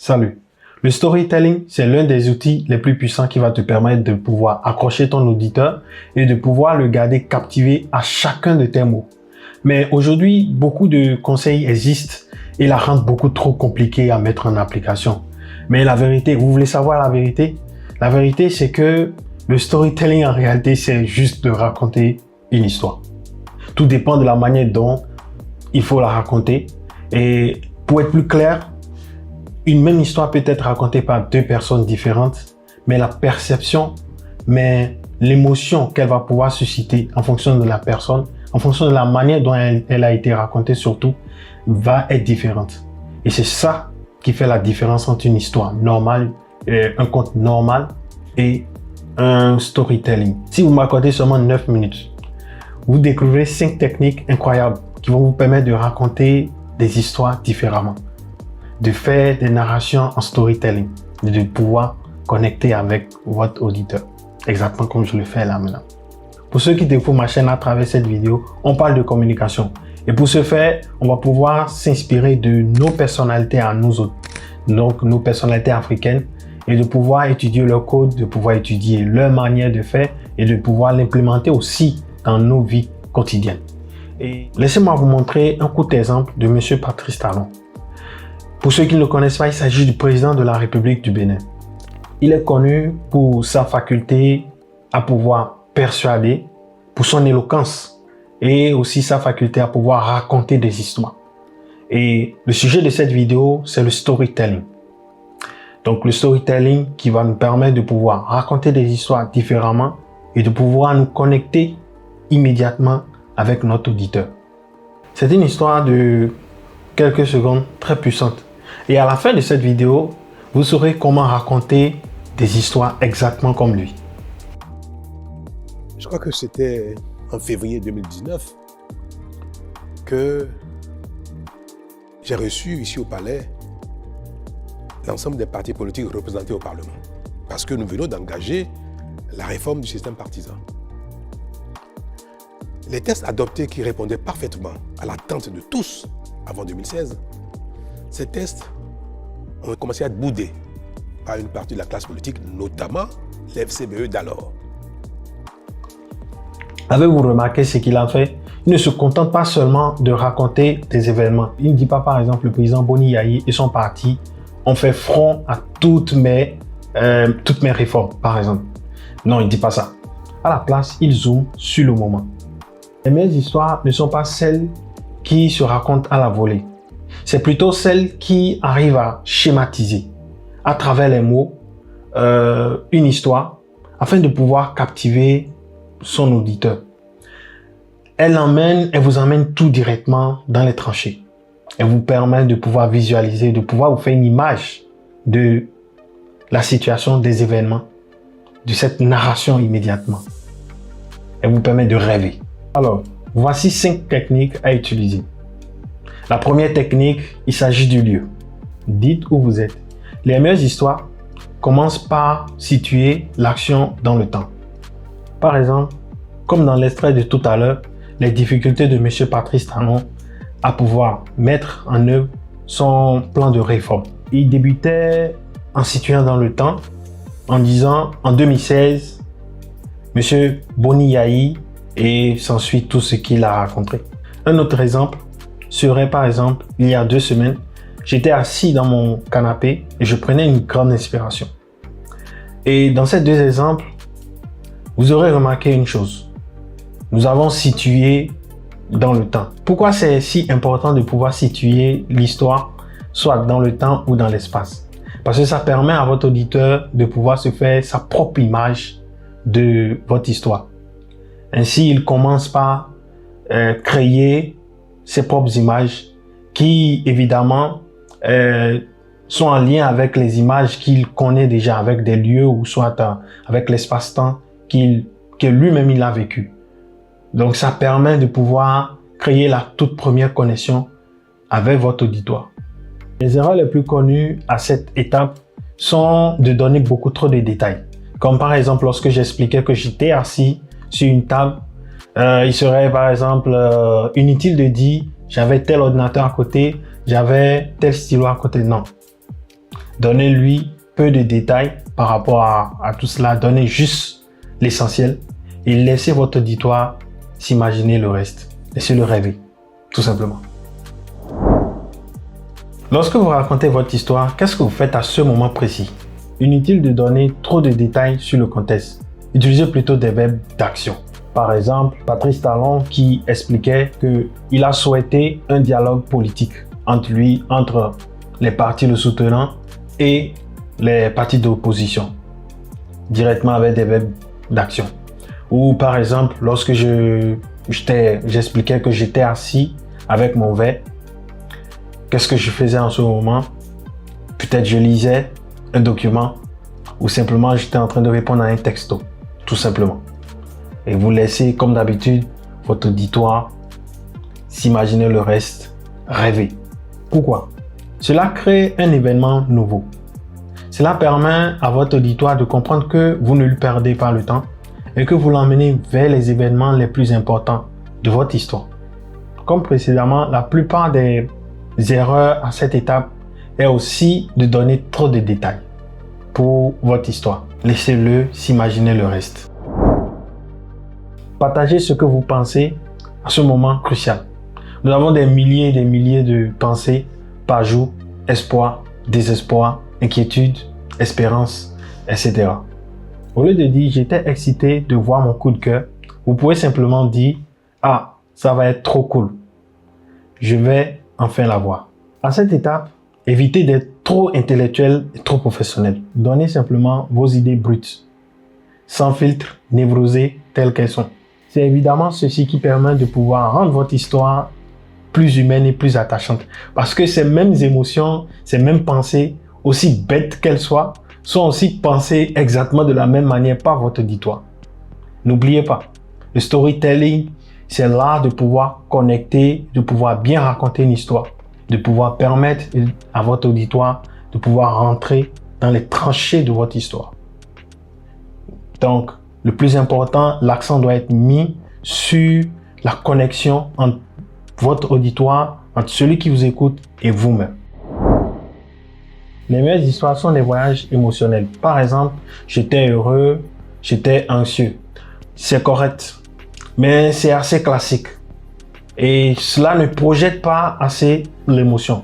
Salut. Le storytelling, c'est l'un des outils les plus puissants qui va te permettre de pouvoir accrocher ton auditeur et de pouvoir le garder captivé à chacun de tes mots. Mais aujourd'hui, beaucoup de conseils existent et la rendent beaucoup trop compliquée à mettre en application. Mais la vérité, vous voulez savoir la vérité? La vérité, c'est que le storytelling, en réalité, c'est juste de raconter une histoire. Tout dépend de la manière dont il faut la raconter. Et pour être plus clair, une même histoire peut être racontée par deux personnes différentes, mais la perception, mais l'émotion qu'elle va pouvoir susciter en fonction de la personne, en fonction de la manière dont elle a été racontée surtout, va être différente. Et c'est ça qui fait la différence entre une histoire normale, un conte normal et un storytelling. Si vous m'accordez seulement 9 minutes, vous découvrez 5 techniques incroyables qui vont vous permettre de raconter des histoires différemment, de faire des narrations en storytelling, de pouvoir connecter avec votre auditeur, exactement comme je le fais là maintenant. Pour ceux qui découvrent ma chaîne à travers cette vidéo, on parle de communication. Et pour ce faire, on va pouvoir s'inspirer de nos personnalités à nous autres, donc nos personnalités africaines, et de pouvoir étudier leur code, de pouvoir étudier leur manière de faire et de pouvoir l'implémenter aussi dans nos vies quotidiennes. Et laissez-moi vous montrer un court exemple de M. Patrice Talon. Pour ceux qui ne le connaissent pas, il s'agit du président de la République du Bénin. Il est connu pour sa faculté à pouvoir persuader, pour son éloquence et aussi sa faculté à pouvoir raconter des histoires. Et le sujet de cette vidéo, c'est le storytelling. Donc le storytelling qui va nous permettre de pouvoir raconter des histoires différemment et de pouvoir nous connecter immédiatement avec notre auditeur. C'est une histoire de quelques secondes très puissante. Et à la fin de cette vidéo, vous saurez comment raconter des histoires exactement comme lui. Je crois que c'était en février 2019 que j'ai reçu ici au Palais l'ensemble des partis politiques représentés au Parlement. Parce que nous venons d'engager la réforme du système partisan. Les textes adoptés qui répondaient parfaitement à l'attente de tous avant 2016, ces textes ont commencé à être boudés par une partie de la classe politique, notamment l'FCBE d'alors. Avez-vous remarqué ce qu'il a fait? Il ne se contente pas seulement de raconter des événements. Il ne dit pas, par exemple, le président Boni Yayi et son parti ont fait front à toutes mes réformes, par exemple. Non, il ne dit pas ça. À la place, il zoome sur le moment. Les meilleures histoires ne sont pas celles qui se racontent à la volée. C'est plutôt celles qui arrivent à schématiser à travers les mots une histoire afin de pouvoir captiver son auditeur. Elle vous emmène tout directement dans les tranchées. Elle vous permet de pouvoir visualiser, de pouvoir vous faire une image de la situation, des événements, de cette narration immédiatement. Elle vous permet de rêver. Alors, voici 5 techniques à utiliser. La première technique, il s'agit du lieu. Dites où vous êtes. Les meilleures histoires commencent par situer l'action dans le temps. Par exemple, comme dans l'extrait de tout à l'heure, les difficultés de M. Patrice Talon à pouvoir mettre en œuvre son plan de réforme. Il débutait en situant dans le temps, en disant en 2016, M. Boni Yayi et s'ensuit tout ce qu'il a raconté. Un autre exemple serait par exemple, il y a 2 semaines, j'étais assis dans mon canapé et je prenais une grande inspiration. Et dans ces 2 exemples, vous aurez remarqué une chose. Nous avons situé dans le temps. Pourquoi c'est si important de pouvoir situer l'histoire, soit dans le temps ou dans l'espace? Parce que ça permet à votre auditeur de pouvoir se faire sa propre image de votre histoire. Ainsi, il commence par créer ses propres images qui, évidemment, sont en lien avec les images qu'il connaît déjà, avec des lieux ou soit avec l'espace-temps que lui-même il a vécu. Donc, ça permet de pouvoir créer la toute première connexion avec votre auditoire. Les erreurs les plus connues à cette étape sont de donner beaucoup trop de détails. Comme par exemple, lorsque j'expliquais que j'étais assis sur une table, il serait par exemple inutile de dire j'avais tel ordinateur à côté, j'avais tel stylo à côté. Non. Donnez-lui peu de détails par rapport à tout cela. Donnez juste l'essentiel et laissez votre auditoire s'imaginer le reste. Laissez-le rêver, tout simplement. Lorsque vous racontez votre histoire, qu'est-ce que vous faites à ce moment précis? Inutile de donner trop de détails sur le contexte. Utilisez plutôt des verbes d'action. Par exemple, Patrice Talon qui expliquait qu'il a souhaité un dialogue politique entre les partis le soutenant et les partis d'opposition, directement avec des verbes d'action. Ou par exemple, lorsque j'expliquais que j'étais assis avec mon verre, qu'est-ce que je faisais en ce moment? Peut-être je lisais un document ou simplement j'étais en train de répondre à un texto, tout simplement. Et vous laissez, comme d'habitude, votre auditoire s'imaginer le reste, rêver. Pourquoi? Cela crée un événement nouveau. Cela permet à votre auditoire de comprendre que vous ne lui perdez pas le temps et que vous l'emmenez vers les événements les plus importants de votre histoire. Comme précédemment, la plupart des erreurs à cette étape est aussi de donner trop de détails pour votre histoire. Laissez-le s'imaginer le reste. Partagez ce que vous pensez à ce moment crucial. Nous avons des milliers et des milliers de pensées par jour: espoir, désespoir, inquiétude, espérance, etc. Au lieu de dire j'étais excité de voir mon coup de cœur, vous pouvez simplement dire ah, ça va être trop cool. Je vais enfin la voir. À cette étape, évitez d'être trop intellectuel et trop professionnel. Donnez simplement vos idées brutes, sans filtre, névrosées telles qu'elles sont. C'est évidemment ceci qui permet de pouvoir rendre votre histoire plus humaine et plus attachante. Parce que ces mêmes émotions, ces mêmes pensées, aussi bêtes qu'elles soient, sont aussi pensées exactement de la même manière par votre auditoire. N'oubliez pas, le storytelling, c'est l'art de pouvoir connecter, de pouvoir bien raconter une histoire, de pouvoir permettre à votre auditoire de pouvoir rentrer dans les tranchées de votre histoire. Donc, le plus important, l'accent doit être mis sur la connexion entre votre auditoire, entre celui qui vous écoute et vous-même. Les meilleures histoires sont des voyages émotionnels. Par exemple, j'étais heureux, j'étais anxieux. C'est correct, mais c'est assez classique. Et cela ne projette pas assez l'émotion.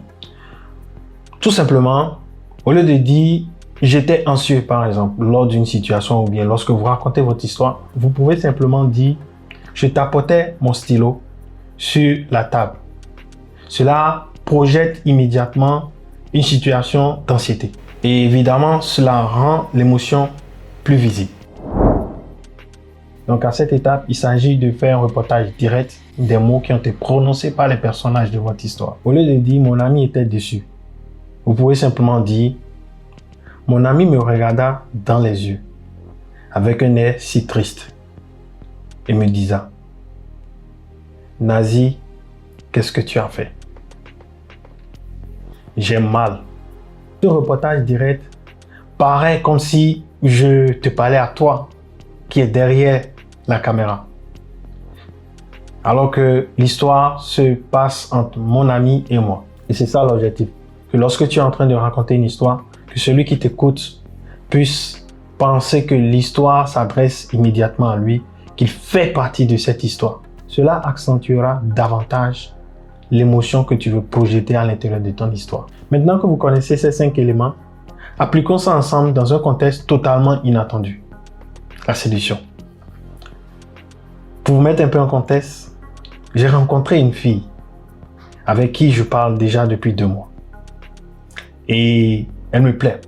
Tout simplement, au lieu de dire j'étais anxieux par exemple, lors d'une situation ou bien lorsque vous racontez votre histoire, vous pouvez simplement dire je tapotais mon stylo sur la table. Cela projette immédiatement une situation d'anxiété. Et évidemment, cela rend l'émotion plus visible. Donc à cette étape, il s'agit de faire un reportage direct des mots qui ont été prononcés par les personnages de votre histoire. Au lieu de dire mon ami était déçu, vous pouvez simplement dire mon ami me regarda dans les yeux avec un air si triste et me disa Nazi, qu'est-ce que tu as fait? J'ai mal. Ce reportage direct paraît comme si je te parlais à toi qui est derrière la caméra. Alors que l'histoire se passe entre mon ami et moi. Et c'est ça l'objectif. Que lorsque tu es en train de raconter une histoire, que celui qui t'écoute puisse penser que l'histoire s'adresse immédiatement à lui, qu'il fait partie de cette histoire. Cela accentuera davantage l'émotion que tu veux projeter à l'intérieur de ton histoire. Maintenant que vous connaissez ces 5 éléments, appliquons ça ensemble dans un contexte totalement inattendu. La séduction. Pour vous mettre un peu en contexte, j'ai rencontré une fille avec qui je parle déjà depuis 2 mois. Et elle me plaît.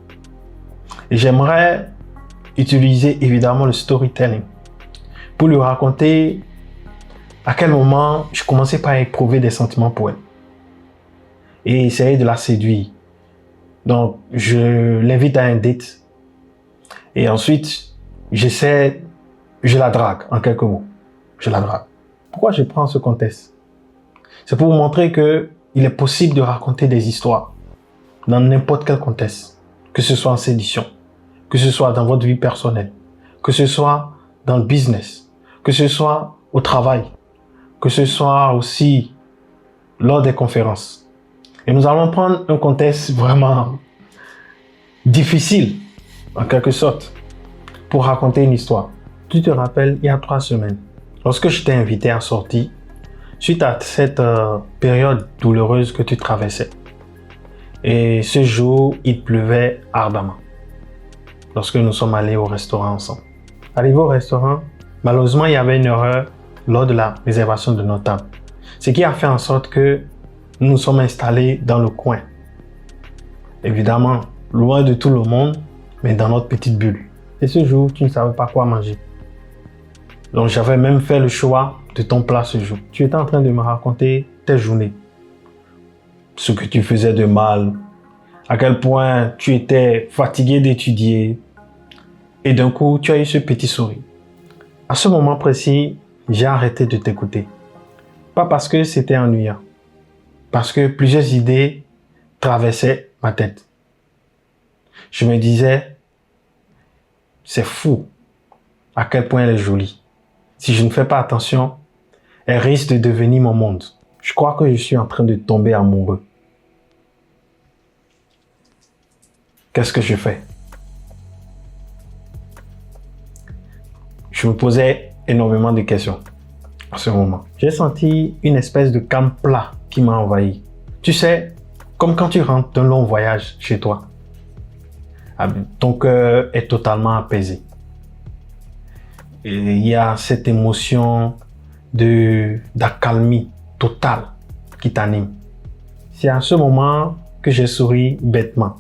Et j'aimerais utiliser évidemment le storytelling pour lui raconter à quel moment je commençais par éprouver des sentiments pour elle. Et essayer de la séduire. Donc, je l'invite à un date. Et ensuite, je la drague en quelques mots. Je la drague. Pourquoi je prends ce contexte? C'est pour vous montrer que il est possible de raconter des histoires dans n'importe quel contexte. Que ce soit en séduction, que ce soit dans votre vie personnelle, que ce soit dans le business, que ce soit au travail, que ce soit aussi lors des conférences. Et nous allons prendre un contexte vraiment difficile, en quelque sorte, pour raconter une histoire. Tu te rappelles, il y a 3 semaines, lorsque je t'ai invité à sortir, suite à cette période douloureuse que tu traversais. Et ce jour, il pleuvait ardemment. Lorsque nous sommes allés au restaurant ensemble. Arrivé au restaurant, malheureusement, il y avait une erreur lors de la réservation de nos tables. Ce qui a fait en sorte que nous nous sommes installés dans le coin. Évidemment, loin de tout le monde, mais dans notre petite bulle. Et ce jour, tu ne savais pas quoi manger. Donc, j'avais même fait le choix de ton plat ce jour. Tu étais en train de me raconter tes journées. Ce que tu faisais de mal. À quel point tu étais fatigué d'étudier. Et d'un coup, tu as eu ce petit sourire. À ce moment précis, j'ai arrêté de t'écouter. Pas parce que c'était ennuyant. Parce que plusieurs idées traversaient ma tête. Je me disais, c'est fou à quel point elle est jolie. Si je ne fais pas attention, elle risque de devenir mon monde. Je crois que je suis en train de tomber amoureux. Qu'est-ce que je fais? Je me posais énormément de questions à ce moment. J'ai senti une espèce de calme plat qui m'a envahi. Tu sais, comme quand tu rentres d'un long voyage chez toi. Ton cœur est totalement apaisé. Et il y a cette émotion d'accalmie totale qui t'anime. C'est à ce moment que j'ai souri bêtement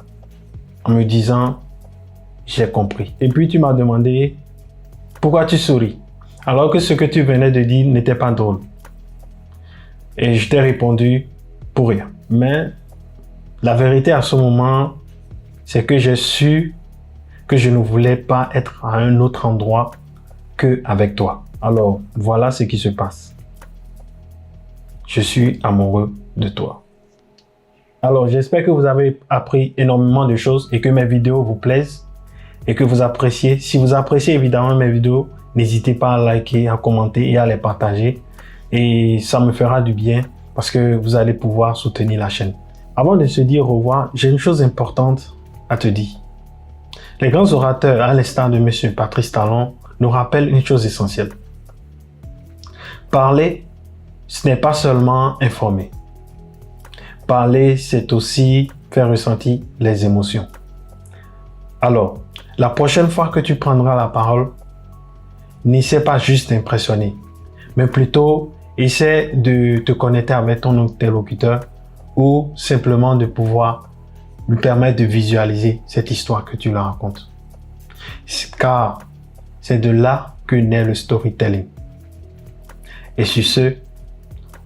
en me disant « j'ai compris ». Et puis tu m'as demandé « pourquoi tu souris ?» alors que ce que tu venais de dire n'était pas drôle. Et je t'ai répondu « pour rien ». Mais la vérité à ce moment, c'est que j'ai su que je ne voulais pas être à un autre endroit qu'avec toi. Alors, voilà ce qui se passe. Je suis amoureux de toi. Alors, j'espère que vous avez appris énormément de choses et que mes vidéos vous plaisent et que vous appréciez. Si vous appréciez évidemment mes vidéos, n'hésitez pas à liker, à commenter et à les partager. Et ça me fera du bien parce que vous allez pouvoir soutenir la chaîne. Avant de se dire au revoir, j'ai une chose importante à te dire. Les grands orateurs, à l'instar de M. Patrice Talon, nous rappellent une chose essentielle. Parler, ce n'est pas seulement informer. Parler, c'est aussi faire ressentir les émotions. Alors, la prochaine fois que tu prendras la parole, n'essaie pas juste d'impressionner, mais plutôt essaie de te connecter avec ton interlocuteur ou simplement de pouvoir lui permettre de visualiser cette histoire que tu leur racontes. Car c'est de là que naît le storytelling. Et sur ce,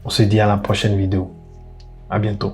on se dit à la prochaine vidéo. À bientôt.